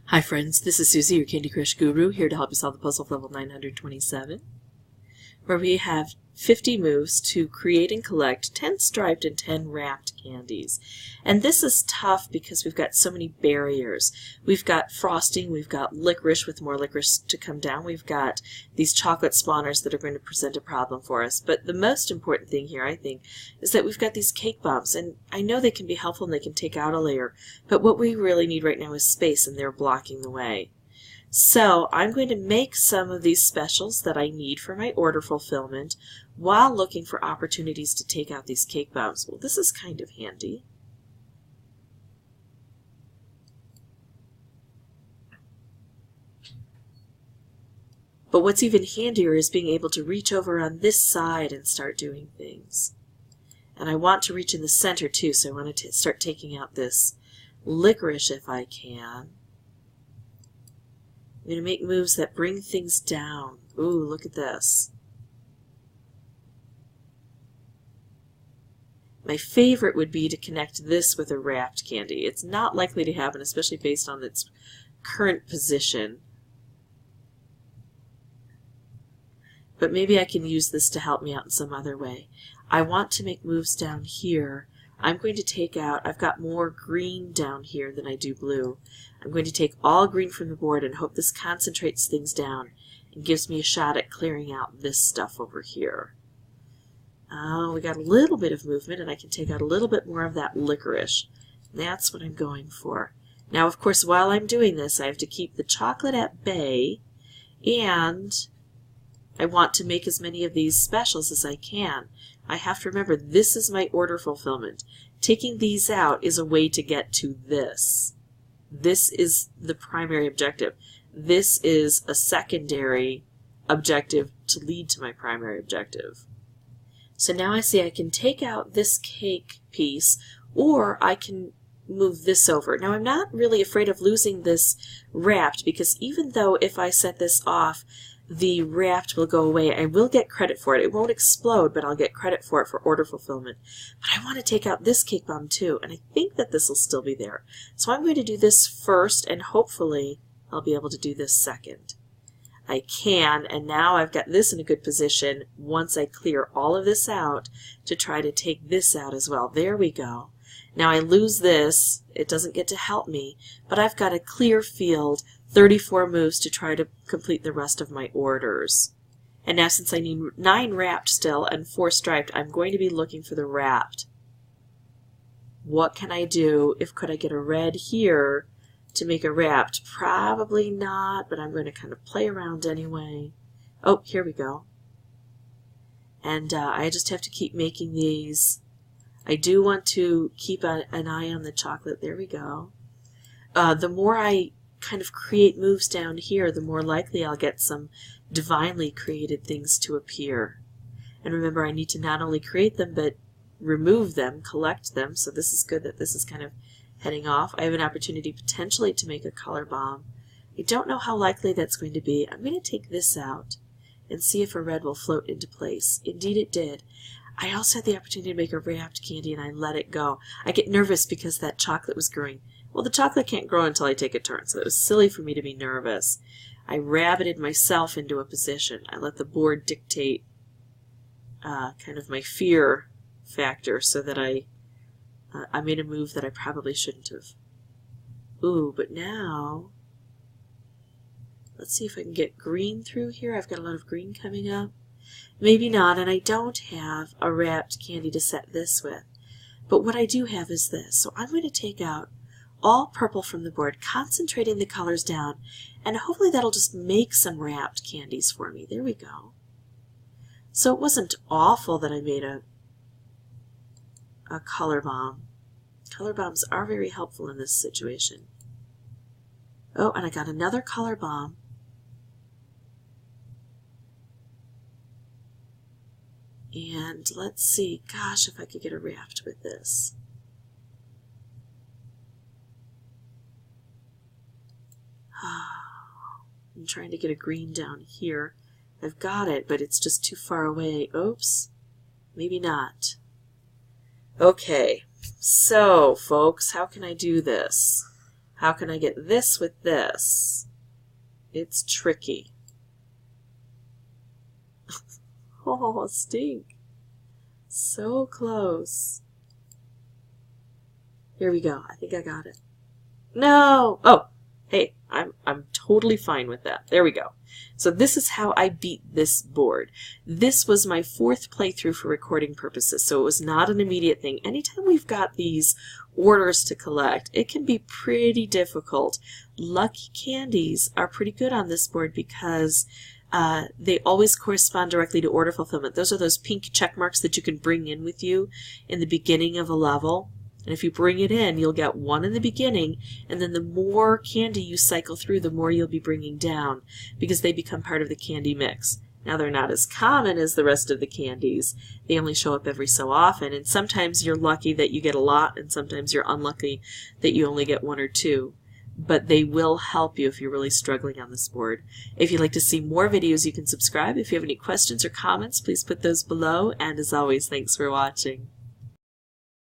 Hi friends, this is Suzy, your Candy Crush Guru, here to help you solve the puzzle of level 927, where we have 50 moves to create and collect 10 striped and 10 wrapped candies. And this is tough because we've got so many barriers. We've got frosting, we've got licorice with more licorice to come down, we've got these chocolate spawners that are going to present a problem for us. But the most important thing here, I think, is that we've got these cake bombs, and I know they can be helpful and they can take out a layer, but what we really need right now is space, and they're blocking the way. So I'm going to make some of these specials that I need for my order fulfillment while looking for opportunities to take out these cake bombs. Well, this is kind of handy. But what's even handier is being able to reach over on this side and start doing things. And I want to reach in the center too, so I want to start taking out this licorice if I can. I'm going to make moves that bring things down. Ooh, look at this. My favorite would be to connect this with a wrapped candy. It's not likely to happen, especially based on its current position. But maybe I can use this to help me out in some other way. I want to make moves down here. I'm going to take out, I've got more green down here than I do blue. I'm going to take all green from the board and hope this concentrates things down and gives me a shot at clearing out this stuff over here. Oh, we got a little bit of movement, and I can take out a little bit more of that licorice. That's what I'm going for. Now, of course, while I'm doing this, I have to keep the chocolate at bay, and I want to make as many of these specials as I can. I have to remember, this is my order fulfillment. Taking these out is a way to get to this. This is the primary objective. This is a secondary objective to lead to my primary objective. So now I see I can take out this cake piece, or I can move this over. Now I'm not really afraid of losing this wrapped, because even though if I set this off, the wrapped will go away. I will get credit for it. It won't explode, but I'll get credit for it for order fulfillment. But I want to take out this cake bomb too, and I think that this will still be there. So I'm going to do this first, and hopefully I'll be able to do this second. I can, and now I've got this in a good position once I clear all of this out to try to take this out as well. There we go. Now I lose this. It doesn't get to help me, but I've got a clear field, 34 moves to try to complete the rest of my orders. And now since I need 9 wrapped still and 4 striped, I'm going to be looking for the wrapped. What can I do? Could I get a red here to make a wrapped? Probably not, but I'm going to kind of play around anyway. Oh, here we go. And I just have to keep making these. I do want to keep an eye on the chocolate. There we go. The more I kind of create moves down here, the more likely I'll get some divinely created things to appear. And remember, I need to not only create them, but remove them, collect them. So this is good that this is kind of heading off. I have an opportunity potentially to make a color bomb. I don't know how likely that's going to be. I'm going to take this out and see if a red will float into place. Indeed it did. I also had the opportunity to make a wrapped candy, and I let it go. I get nervous because that chocolate was growing. Well, the chocolate can't grow until I take a turn, so it was silly for me to be nervous. I rabbited myself into a position. I let the board dictate kind of my fear factor so that I made a move that I probably shouldn't have. Ooh, but now, let's see if I can get green through here. I've got a lot of green coming up. Maybe not, and I don't have a wrapped candy to set this with. But what I do have is this. So I'm going to take out all purple from the board, concentrating the colors down, and hopefully that'll just make some wrapped candies for me. There we go. So it wasn't awful that I made a color bomb. Color bombs are very helpful in this situation. Oh, and I got another color bomb. And let's see, gosh, if I could get a wrapped with this. I'm trying to get a green down here. I've got it, but it's just too far away. Oops, maybe not. Okay, so folks, how can I do this? How can I get this with this? It's tricky. Oh, stink. So close. Here we go. I think I got it. No! Oh, hey, I'm totally fine with that. There we go. So this is how I beat this board. This was my 4th playthrough for recording purposes, so it was not an immediate thing. Anytime we've got these orders to collect, it can be pretty difficult. Lucky candies are pretty good on this board because they always correspond directly to order fulfillment. Those are those pink check marks that you can bring in with you in the beginning of a level. And if you bring it in, you'll get 1 in the beginning, and then the more candy you cycle through, the more you'll be bringing down, because they become part of the candy mix. Now, they're not as common as the rest of the candies. They only show up every so often, and sometimes you're lucky that you get a lot, and sometimes you're unlucky that you only get 1 or 2. But they will help you if you're really struggling on this board. If you'd like to see more videos, you can subscribe. If you have any questions or comments, please put those below, and as always, thanks for watching.